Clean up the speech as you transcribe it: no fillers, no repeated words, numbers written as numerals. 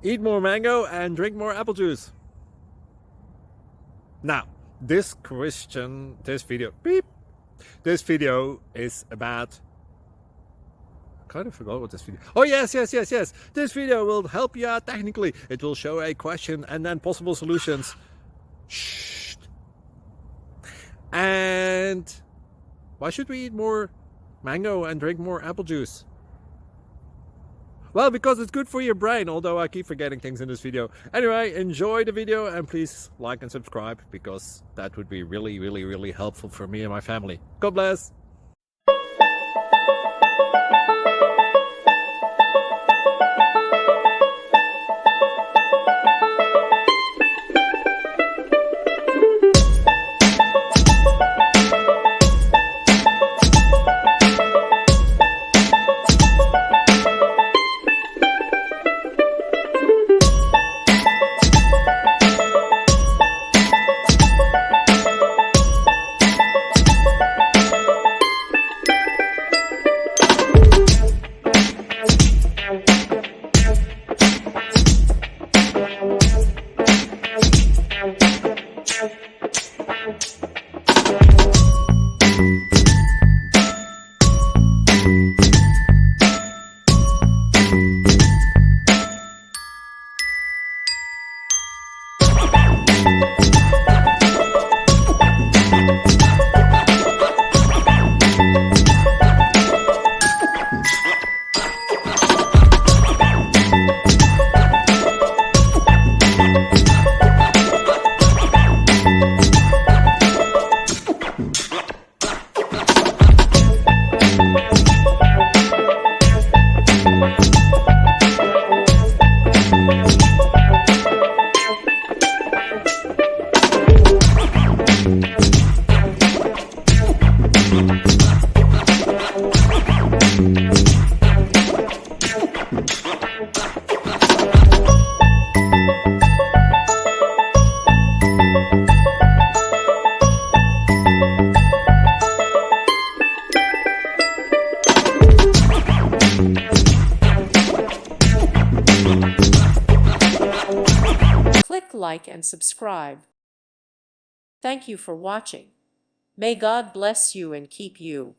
Eat more mango and drink more apple juice. Now, this video is about, I kind of forgot what this video. Oh, yes. This video will help you out technically. It will show a question and then possible solutions. Shh. And why should we eat more mango and drink more apple juice? Well, because it's good for your brain, although I keep forgetting things in this video. Anyway, enjoy the video and please like and subscribe, because that would be really helpful for me and my family. God bless! Click like and subscribe. Thank you for watching. May God bless you and keep you.